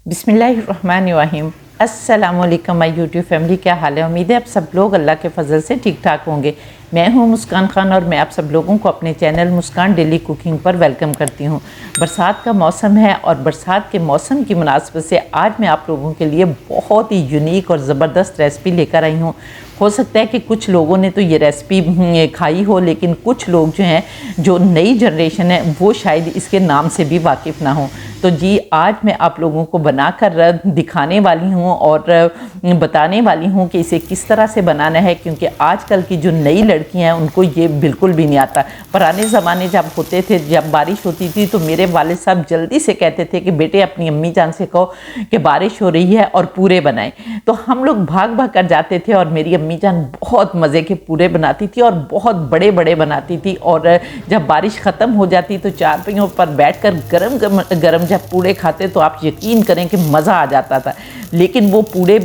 बिस्मिल्लाहिर्रहमानिर्रहीम। अस्सलामुअलैकुम my YouTube family, क्या हाल है। उम्मीद है आप सब लोग अल्लाह के फजल से ठीक ठाक होंगे। मैं हूं मुस्कान खान और मैं आप सब लोगों को अपने चैनल मुस्कान डेली कुकिंग पर वेलकम करती हूं। बरसात का मौसम है और बरसात के मौसम की मुनासबत से आज मैं आप लोगों के लिए बहुत ही यूनिक और ज़बरदस्त रेसिपी लेकर आई हूं। हो सकता है कि कुछ लोगों ने तो ये रेसिपी खाई हो, लेकिन कुछ लोग जो हैं, जो नई जनरेशन है, वो शायद इसके नाम से भी वाकिफ़ ना हो। तो जी आज मैं आप लोगों को बनाकर दिखाने वाली हूँ और बताने वाली हूँ कि इसे किस तरह से बनाना है, क्योंकि आजकल की जो नई लड़कियाँ हैं उनको ये बिल्कुल भी नहीं आता। पुराने ज़माने जब होते थे, जब बारिश होती थी तो मेरे वालिद साहब जल्दी से कहते थे कि बेटे अपनी अम्मी जान से कहो कि बारिश हो रही है और पूरे बनाएं। तो हम लोग भाग भाग कर जाते थे और मेरी अम्मी जान बहुत मज़े के पूरे बनाती थी और बहुत बड़े बड़े बनाती थी। और जब बारिश ख़त्म हो जाती तो चारपाइयों पर बैठ कर गरम गरम जब पूड़े खाते तो आप यकीन करें कि मज़ा आ जाता था। लेकिन वो पूड़े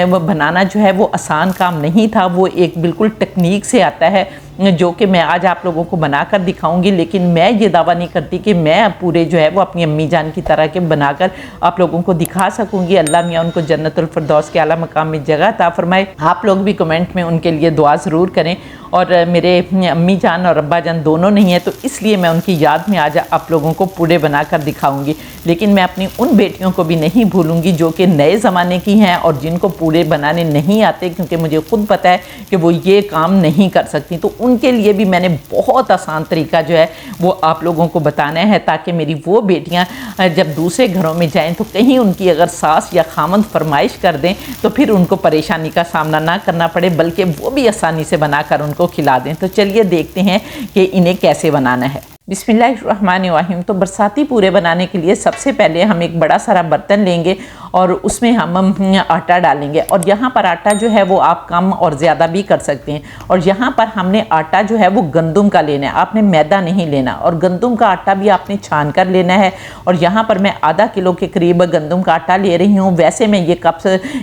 बनाना जो है वो आसान काम नहीं था, वो एक बिल्कुल टेक्निक से आता है जो कि मैं आज आप लोगों को बनाकर दिखाऊंगी। लेकिन मैं ये दावा नहीं करती कि मैं पूरे जो है वो अपनी अम्मी जान की तरह के बनाकर आप लोगों को दिखा सकूंगी। अल्लाह मियाँ उनको जन्नतुल फिरदौस के आला मकाम में जगह अता फरमाए। आप लोग भी कमेंट में उनके लिए दुआ ज़रूर करें। और मेरे अम्मी जान और अब्बा जान दोनों नहीं है, तो इसलिए मैं उनकी याद में आज आप लोगों को पूड़े बनाकर दिखाऊंगी। लेकिन मैं अपनी उन बेटियों को भी नहीं भूलूंगी जो कि नए ज़माने की हैं और जिनको पूड़े बनाने नहीं आते, क्योंकि मुझे खुद पता है कि वो ये काम नहीं कर सकती। तो उनके लिए भी मैंने बहुत आसान तरीका जो है वो आप लोगों को बताना है, ताकि मेरी वो बेटियां जब दूसरे घरों में जाएं तो कहीं उनकी अगर सास या खामंद फरमाइश कर दें तो फिर उनको परेशानी का सामना ना करना पड़े, बल्कि वो भी आसानी से बनाकर उनको खिला दें। तो चलिए देखते हैं कि इन्हें कैसे बनाना है। बिस्मिल्लाहिर्रहमानिर्रहीम। तो बरसाती पूरे बनाने के लिए सबसे पहले हम एक बड़ा सारा बर्तन लेंगे और उसमें हम आटा डालेंगे। और यहाँ पर आटा जो है वो आप कम और ज़्यादा भी कर सकते हैं। और यहाँ पर हमने आटा जो है वो गंदम का लेना है, आपने मैदा नहीं लेना। और गंदम का आटा भी आपने छान कर लेना है। और यहाँ पर मैं आधा किलो के करीब गंदम का आटा ले रही हूँ। वैसे मैं ये कप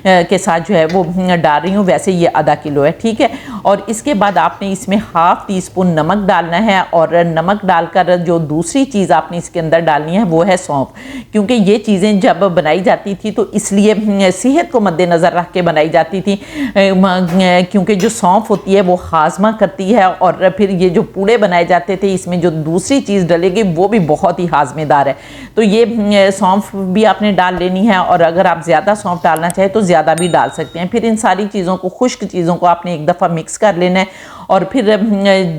के साथ जो है वो डाल रही हूँ, वैसे ये आधा किलो है, ठीक है। और इसके बाद आपने इसमें हाफ़ टी स्पून नमक डालना है। और नमक डालकर जो दूसरी चीज़ आपने इसके अंदर डालनी है वो है सौंफ, क्योंकि ये चीज़ें जब बनाई जाती थी तो इसलिए सेहत को मद्देनज़र रख के बनाई जाती थी, क्योंकि जो सौंफ होती है वो हाजमा करती है। और फिर ये जो पूड़े बनाए जाते थे इसमें जो दूसरी चीज़ डलेगी वो भी बहुत ही हाजमेदार है। तो ये सौंफ भी आपने डाल लेनी है। और अगर आप ज़्यादा सौंफ डालना चाहें तो ज़्यादा भी डाल सकते हैं। फिर इन सारी चीज़ों को, खुश्क चीज़ों को आपने एक दफ़ा मिक्स कर लेना है। और फिर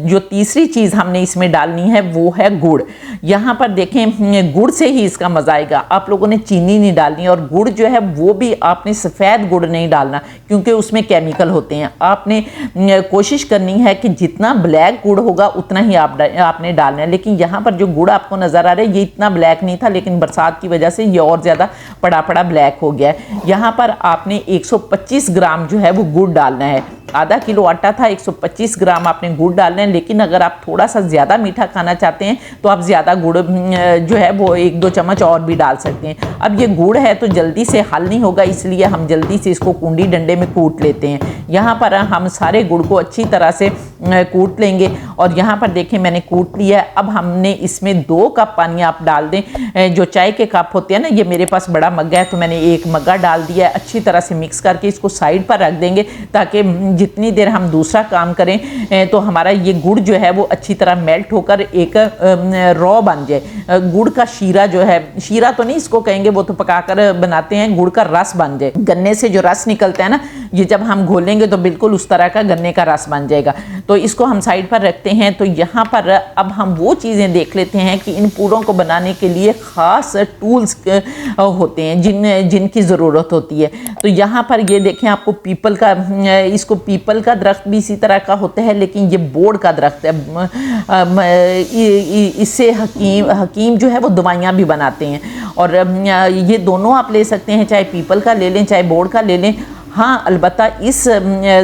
जो तीसरी चीज़ हमने इसमें डालनी है वो है गुड़। यहाँ पर देखें, गुड़ से ही इसका मज़ा आएगा। आप लोगों ने चीनी नहीं डालनी। और गुड़ जो है वो भी आपने सफ़ेद गुड़ नहीं डालना, क्योंकि उसमें केमिकल होते हैं। आपने कोशिश करनी है कि जितना ब्लैक गुड़ होगा उतना ही आपने डालना है। लेकिन यहाँ पर जो गुड़ आपको नज़र आ रहा है ये इतना ब्लैक नहीं था, लेकिन बरसात की वजह से ये और ज़्यादा पड़ा पड़ा ब्लैक हो गया है। यहाँ पर आपने 125 ग्राम जो है वो गुड़ डालना है। आधा किलो आटा था, 125 ग्राम आपने गुड़ डालना है। लेकिन अगर आप थोड़ा सा ज़्यादा मीठा खाना चाहते हैं तो आप ज़्यादा गुड़ जो है वो 1-2 चम्मच और भी डाल सकते हैं। अब ये गुड़ है तो जल्दी से हल नहीं होगा, इसलिए हम जल्दी से इसको कूंडी डंडे में कूट लेते हैं। यहाँ पर हम सारे गुड़ को अच्छी तरह से कूट लेंगे। और यहाँ पर देखें मैंने कूट लिया है। अब हमने इसमें 2 कप पानी आप डाल दें। जो चाय के कप होते हैं ना, ये मेरे पास बड़ा मग्गा है तो मैंने 1 मग्गा डाल दिया है। अच्छी तरह से मिक्स करके इसको साइड पर रख देंगे, ताकि जितनी देर हम दूसरा काम करें तो हमारा ये गुड़ जो है वो अच्छी तरह मेल्ट होकर एक रॉ बन जाए। गुड़ का शीरा जो है, शीरा तो नहीं इसको कहेंगे, वो तो पकाकर बनाते हैं, गुड़ का रस बन जाए। गन्ने से जो रस निकलता है ना, ये जब हम घोलेंगे तो बिल्कुल उस तरह का गन्ने का रस बन जाएगा। तो इसको हम साइड पर रखते हैं। तो यहाँ पर अब हम वो चीज़ें देख लेते हैं कि इन पूड़ों को बनाने के लिए ख़ास टूल्स होते हैं जिनकी ज़रूरत होती है। तो यहाँ पर ये देखें, आपको पीपल का, इसको पीपल का दरख्त भी इसी तरह का होता है, लेकिन ये बोर्ड का दरख्त है। इससे हकीम जो है वो दवाइयाँ भी बनाते हैं। और ये दोनों आप ले सकते हैं, चाहे पीपल का ले लें चाहे बोर्ड का ले लें। हाँ, अलबत्ता इस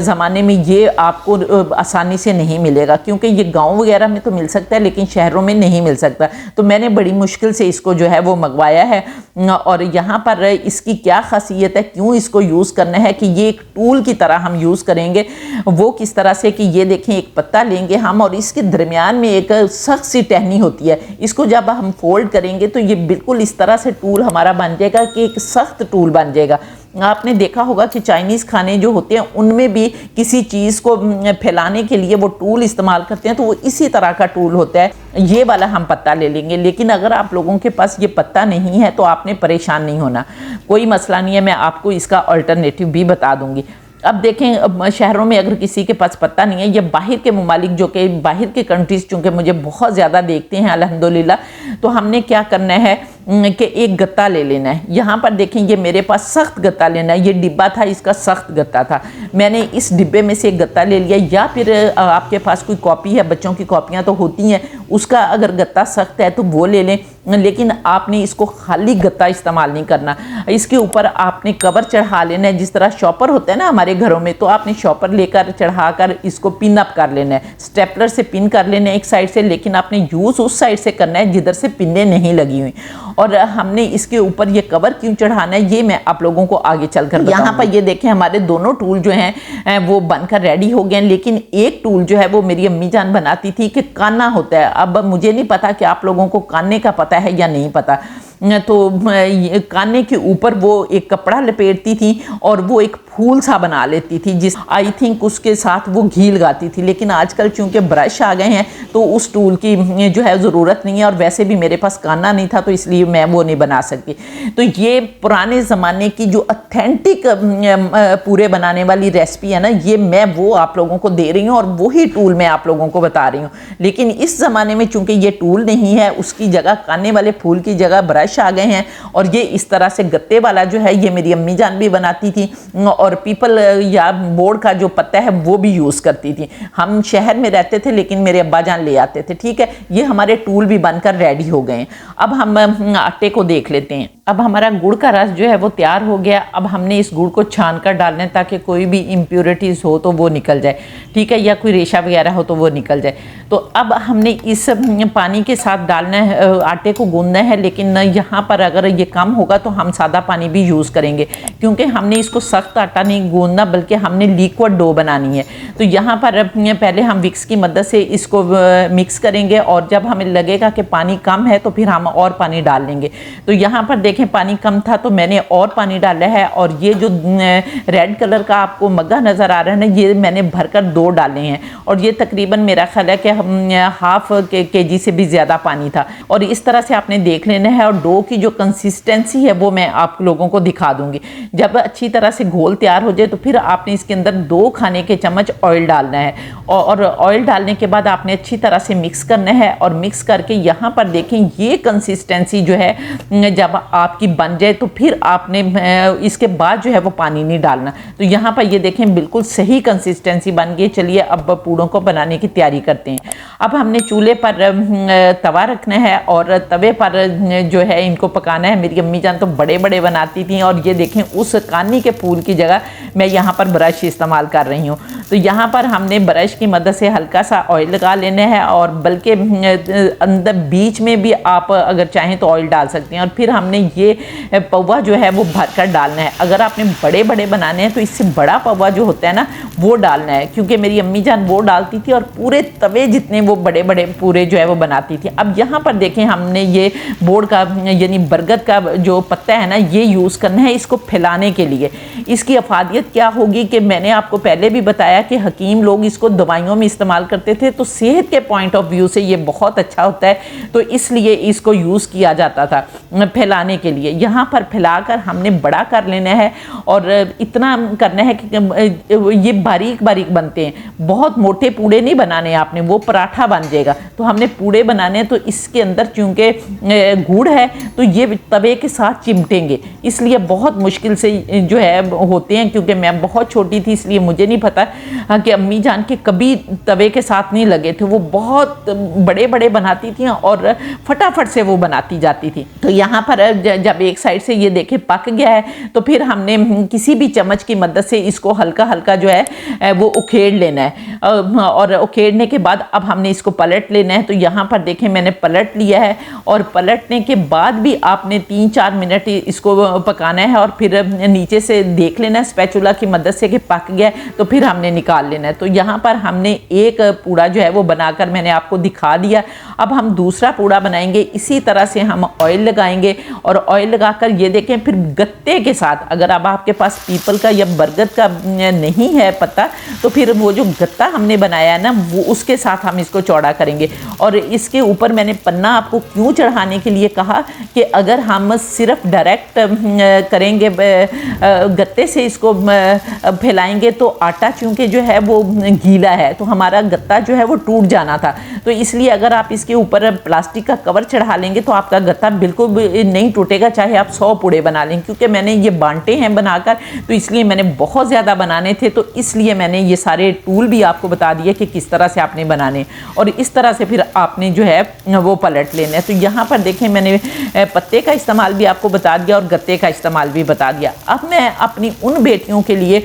ज़माने में ये आपको आसानी से नहीं मिलेगा, क्योंकि ये गांव वगैरह में तो मिल सकता है लेकिन शहरों में नहीं मिल सकता। तो मैंने बड़ी मुश्किल से इसको जो है वो मंगवाया है। और यहाँ पर इसकी क्या खासियत है, क्यों इसको यूज़ करना है, कि ये एक टूल की तरह हम यूज़ करेंगे। वो किस तरह से, कि ये देखें एक पत्ता लेंगे हम और इसके दरमियान में एक सख्त सी टहनी होती है। इसको जब हम फोल्ड करेंगे तो ये बिल्कुल इस तरह से टूल हमारा बन जाएगा कि एक सख्त टूल बन जाएगा। आपने देखा होगा कि चाइनीज़ खाने जो होते हैं उनमें भी किसी चीज़ को फैलाने के लिए वो टूल इस्तेमाल करते हैं, तो वो इसी तरह का टूल होता है। ये वाला हम पत्ता ले लेंगे। लेकिन अगर आप लोगों के पास ये पत्ता नहीं है तो आपने परेशान नहीं होना, कोई मसला नहीं है, मैं आपको इसका अल्टरनेटिव भी बता दूंगी। अब देखें, शहरों में अगर किसी के पास पत्ता नहीं है, ये बाहर के ममालिक जो कि बाहर के कंट्रीज़ चूँकि मुझे बहुत ज़्यादा देखते हैं अल्हम्दुलिल्लाह, तो हमने क्या करना है कि एक गत्ता ले लेना है। यहाँ पर देखें, ये मेरे पास सख्त गत्ता लेना है। ये डिब्बा था, इसका सख्त गत्ता था, मैंने इस डिब्बे में से एक गत्ता ले लिया। या फिर आपके पास कोई कॉपी है, बच्चों की कॉपियाँ तो होती हैं, उसका अगर गत्ता सख्त है तो वो ले लें। लेकिन आपने इसको खाली गत्ता इस्तेमाल नहीं करना, इसके ऊपर आपने कवर चढ़ा लेना है। जिस तरह शॉपर होता है ना हमारे घरों में, तो आपने शॉपर लेकर चढ़ाकर इसको पिन अप कर लेना है, स्टेपलर से पिन कर लेना है एक साइड से। लेकिन आपने यूज़ उस साइड से करना है जिधर से पिनें नहीं लगी हुई। और हमने इसके ऊपर ये कवर क्यों चढ़ाना है ये मैं आप लोगों को आगे चलकर बताऊंगी। यहाँ पर ये देखें, हमारे दोनों टूल जो हैं वो बनकर रेडी हो गए हैं। लेकिन एक टूल जो है वो मेरी अम्मी जान बनाती थी कि काना होता है। अब मुझे नहीं पता कि आप लोगों को काने का पता है या नहीं पता। तो काने के ऊपर वो एक कपड़ा लपेटती थी और वो एक फूल सा बना लेती थी, जिस आई थिंक उसके साथ वो घी लगाती थी। लेकिन आजकल चूंकि ब्रश आ गए हैं तो उस टूल की जो है ज़रूरत नहीं है, और वैसे भी मेरे पास काना नहीं था तो इसलिए मैं वो नहीं बना सकती। तो ये पुराने ज़माने की जो ऑथेंटिक पूरे बनाने वाली रेसिपी है ना, ये मैं वो आप लोगों को दे रही हूँ और वही टूल मैं आप लोगों को बता रही हूँ। लेकिन इस ज़माने में चूंकि ये टूल नहीं है, उसकी जगह काने वाले फूल की जगह ब्रश आ गए हैं। और ये इस तरह से गत्ते वाला जो है ये मेरी अम्मी जान भी बनाती थी, और पीपल या बोर्ड का जो पत्ता है वो भी यूज़ करती थी। हम शहर में रहते थे लेकिन मेरे अब्बा जान ले आते थे। ठीक है, ये हमारे टूल भी बनकर रेडी हो गए हैं। अब हम आटे को देख लेते हैं। अब हमारा गुड़ का रस जो है वो तैयार हो गया। अब हमने इस गुड़ को छान कर डालना है ताकि कोई भी इम्प्योरिटीज़ हो तो वो निकल जाए, ठीक है, या कोई रेशा वगैरह हो तो वो निकल जाए। तो अब हमने इस पानी के साथ डालना है, आटे को गूंदना है। लेकिन यहाँ पर अगर ये कम होगा तो हम सादा पानी भी यूज़ करेंगे, क्योंकि हमने इसको सख्त आटा नहीं गूंदना बल्कि हमने लिक्विड डो बनानी है। तो यहाँ पर पहले हम विक्स की मदद से इसको मिक्स करेंगे, और जब हमें लगेगा कि पानी कम है तो फिर हम और पानी डाल लेंगे। तो यहाँ पर देखें पानी कम था तो मैंने और पानी डाला है, और ये जो रेड कलर का आपको मग्गा नज़र आ रहा है ना, ये मैंने भरकर 2 डाले हैं। और ये तकरीबन मेरा ख्याल है कि हाफ केजी से भी ज़्यादा पानी था। और इस तरह से आपने देख लेना है, और डो की जो कंसिस्टेंसी है वो मैं आप लोगों को दिखा दूंगी। जब अच्छी तरह से घोल तैयार हो जाए तो फिर आपने इसके अंदर 2 खाने के चम्मच ऑयल डालना है, और ऑयल डालने के बाद आपने अच्छी तरह से मिक्स करना है। और मिक्स करके यहाँ पर देखें ये कंसिस्टेंसी जो है जब आपकी बन जाए तो फिर आपने इसके बाद जो है वो पानी नहीं डालना। तो यहाँ पर ये देखें बिल्कुल सही कंसिस्टेंसी बन गई। चलिए अब पूड़ों को बनाने की तैयारी करते हैं। अब हमने चूल्हे पर तवा रखना है और तवे पर जो है इनको पकाना है। मेरी अम्मी जान तो बड़े बड़े बनाती थी, और ये देखें उस कानी के फूल की जगह मैं यहाँ पर ब्रश इस्तेमाल कर रही हूँ। तो यहाँ पर हमने ब्रश की मदद से हल्का सा ऑयल लगा लेना है, और बल्कि अंदर बीच में भी आप अगर चाहें तो ऑयल डाल सकते हैं। और फिर हमने ये पौवा जो है वो भरकर डालना है। अगर आपने बड़े बड़े बनाने हैं तो इससे बड़ा पौवा जो होता है ना वो डालना है, क्योंकि मेरी अम्मी जान वो डालती थी और पूरे तवे जितने वो बड़े बड़े पूरे जो है वो बनाती थी। अब यहाँ पर देखें हमने ये बोर्ड का यानी बरगद का जो पत्ता है ना ये यूज़ करना है इसको फैलाने के लिए। इसकी अफादियत क्या होगी कि मैंने आपको पहले भी बताया कि हकीम लोग इसको दवाइयों में इस्तेमाल करते थे, तो सेहत के पॉइंट ऑफ व्यू से ये बहुत अच्छा होता है, तो इसलिए इसको यूज़ किया जाता था फैलाने के लिए। यहाँ पर फैलाकर हमने बड़ा कर लेना है, और इतना करना है कि ये बारीक बारीक बनते हैं, बहुत मोटे पूड़े नहीं बनाने आपने, वो पराठा बन जाएगा। तो हमने पूड़े बनाने हैं, तो इसके अंदर चूँकि गुड़ है तो ये तवे के साथ चिमटेंगे, इसलिए बहुत मुश्किल से जो है होते हैं। क्योंकि मैं बहुत छोटी थी इसलिए मुझे नहीं पता कि अम्मी जान के कभी तवे के साथ नहीं लगे थे, वो बहुत बड़े बड़े बनाती थी और फटाफट से वो बनाती जाती थी। तो यहाँ पर जब एक साइड से ये देखे पक गया है तो फिर हमने किसी भी चम्मच की मदद से इसको हल्का हल्का जो है वो उखेड़ लेना है, और उखेड़ने के बाद अब हमने इसको पलट लेना है। तो यहाँ पर देखें मैंने पलट लिया है, और पलटने के बाद भी आपने 3-4 मिनट इसको पकाना है, और फिर नीचे से देख लेना है स्पैचुला की मदद से कि पक गया है, तो फिर हमने निकाल लेना है। तो यहाँ पर हमने एक पूड़ा जो है वो बनाकर मैंने आपको दिखा दिया। अब हम दूसरा पूड़ा बनाएंगे। इसी तरह से हम ऑयल लगाएंगे, और ऑयल लगाकर ये देखें फिर गत्ते के साथ, अगर अब आपके पास पीपल का या बरगद का नहीं है पत्ता, तो फिर वो जो गत्ता हमने बनाया है ना, वो उसके साथ हम इसको चौड़ा करेंगे। और इसके ऊपर मैंने पन्ना आपको क्यों चढ़ाने के लिए कहा कि अगर हम सिर्फ डायरेक्ट करेंगे गत्ते से इसको फैलाएंगे तो आटा चूँकि जो है वो गीला है, तो हमारा गत्ता जो है वो टूट जाना था। तो इसलिए अगर आप इसके ऊपर प्लास्टिक का कवर चढ़ा लेंगे तो आपका गत्ता बिल्कुल भी नहीं टूटेगा, चाहे आप 100 पूड़े बना लें। क्योंकि मैंने ये बांटे हैं बनाकर, तो इसलिए मैंने बहुत ज़्यादा बनाने थे, तो इसलिए मैंने ये सारे टूल भी आपको बता दिए कि किस तरह से आपने बनाने, और इस तरह से फिर आपने जो है वो पलट लेना है। तो यहाँ पर देखें मैंने पत्ते का इस्तेमाल भी आपको बता दिया और गत्ते का इस्तेमाल भी बता दिया। अब मैं अपनी उन बेटियों के लिए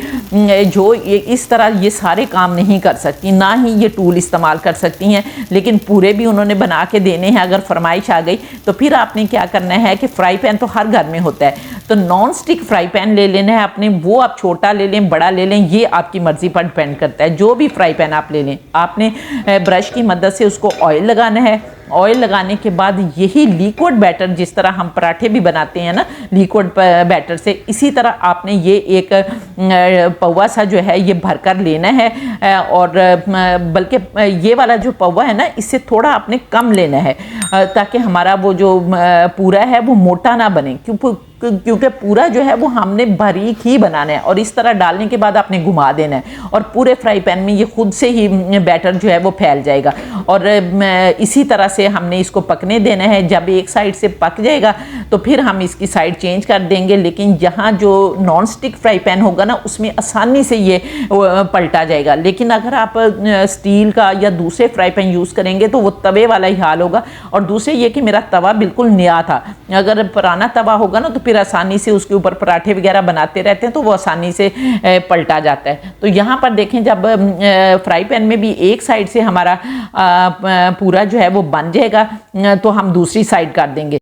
जो ये इस तरह ये सारे काम नहीं कर सकती, ना ही ये टूल इस्तेमाल कर सकती हैं, लेकिन पूरे भी उन्होंने बना के देने हैं अगर फरमाइश आ गई, तो फिर आपने क्या करना है कि फ्राई पैन तो हर घर में होता है, तो नॉन स्टिक फ्राई पैन ले लेना है आपने। वो आप छोटा ले लें, बड़ा ले लें, ये आपकी मर्ज़ी पर डिपेंड करता है। जो भी फ्राई पैन आप ले लें, आपने ब्रश की मदद से उसको ऑयल लगाना है। ऑयल लगाने के बाद यही लिक्विड बैटर, जिस तरह हम पराठे भी बनाते हैं ना लिक्विड बैटर से, इसी तरह आपने ये एक पौवा सा जो है ये भरकर लेना है, और बल्कि ये वाला जो पौवा है ना, इससे थोड़ा आपने कम लेना है, ताकि हमारा वो जो पूरा है वो मोटा ना बने। क्योंकि पूरा जो है वो हमने बारीक ही बनाना है, और इस तरह डालने के बाद आपने घुमा देना है, और पूरे फ्राई पैन में ये खुद से ही बैटर जो है वो फैल जाएगा। और इसी तरह से हमने इसको पकने देना है। जब एक साइड से पक जाएगा तो फिर हम इसकी साइड चेंज कर देंगे। लेकिन यहाँ जो नॉन स्टिक फ्राई पैन होगा ना, उसमें आसानी से ये पलटा जाएगा। लेकिन अगर आप स्टील का या दूसरे फ्राई पैन यूज़ करेंगे तो वो तवे वाला ही हाल होगा। और दूसरे ये कि मेरा तवा बिल्कुल नया था, अगर पुराना तवा होगा ना तो फिर आसानी से उसके ऊपर पराठे वगैरह बनाते रहते हैं तो वो आसानी से पलटा जाता है। तो यहाँ पर देखें जब फ्राई पैन में भी एक साइड से हमारा पूरा जो है वो बन जाएगा तो हम दूसरी साइड कर देंगे।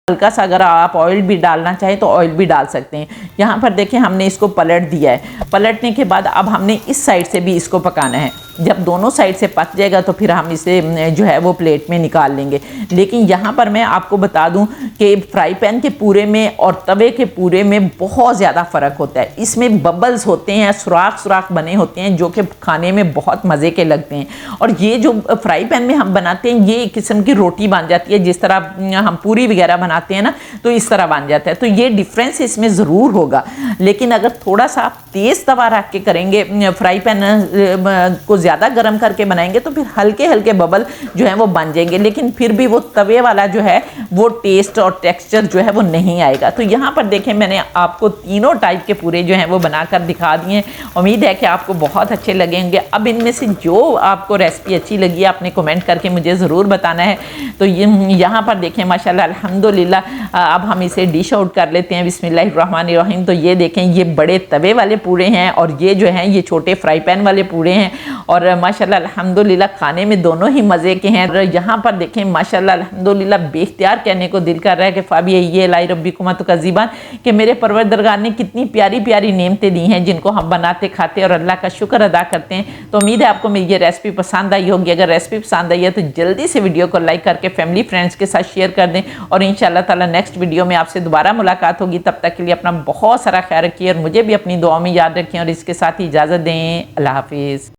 हल्का सा अगर आप ऑयल भी डालना चाहें तो ऑयल भी डाल सकते हैं। यहाँ पर देखें हमने इसको पलट दिया है। पलटने के बाद अब हमने इस साइड से भी इसको पकाना है। जब दोनों साइड से पक जाएगा तो फिर हम इसे जो है वो प्लेट में निकाल लेंगे। लेकिन यहाँ पर मैं आपको बता दूँ कि फ्राई पैन के पूरे में और तवे के पूरे में बहुत ज़्यादा फ़र्क होता है। इसमें बबल्स होते हैं, सुराख सुराख बने होते हैं, जो कि खाने में बहुत मज़े के लगते हैं। और ये जो फ्राई पैन में हम बनाते हैं ये एक किस्म की रोटी बन जाती है, जिस तरह हम पूरी वगैरह बनाते हैं ना, तो इस तरह बन जाता है। तो ये डिफरेंस इसमें ज़रूर होगा। लेकिन अगर थोड़ा सा आप तेज़ तवा रख के करेंगे, फ्राई पैन को ज़्यादा गर्म करके बनाएंगे तो फिर हल्के हल्के बबल जो है वो बन जाएंगे। लेकिन फिर भी वो तवे वाला जो है वो टेस्ट और टेक्सचर जो है वो नहीं आएगा। तो यहाँ पर देखें मैंने आपको तीनों टाइप के पूरे जो हैं वो बनाकर दिखा दिए। उम्मीद है कि आपको बहुत अच्छे लगेंगे। अब इनमें से जो आपको रेसिपी अच्छी लगी है आपने कमेंट करके मुझे ज़रूर बताना है। तो यहाँ पर देखें माशाल्लाह अल्हम्दुलिल्लाह अब हम इसे डिश आउट कर लेते हैं। बिस्मिल्लाहिर्रहमानिर्रहीम। तो ये देखें ये बड़े तवे वाले पूरे हैं और ये जो हैं ये छोटे फ्राई पैन वाले पूरे हैं। और माशाल्लाह अल्हम्दुलिल्लाह खाने में दोनों ही मज़े के हैं। और यहाँ पर देखें माशाल्लाह अल्हम्दुलिल्लाह बेख्तियार कहने को दिल कर रहा है कि फ़ाबिया ये लाई रब्बिकुमा तुकज़्ज़िबान, कि मेरे परवरदिगार ने कितनी प्यारी प्यारी नेमतें दी हैं जिनको हम बनाते खाते और अल्लाह का शुक्र अदा करते हैं। तो उम्मीद है आपको मेरी ये रेसिपी पसंद आई होगी। अगर रेसिपी पसंद आई है तो जल्दी से वीडियो को लाइक करके फैमिली फ्रेंड्स के साथ शेयर कर दें। और इंशाअल्लाह ताला नेक्स्ट वीडियो में आपसे दोबारा मुलाकात होगी। तब तक के लिए अपना बहुत सारा ख्याल रखिए और मुझे भी अपनी दुआ में याद रखिए। और इसके साथ ही इजाज़त दें। अल्लाह हाफिज़।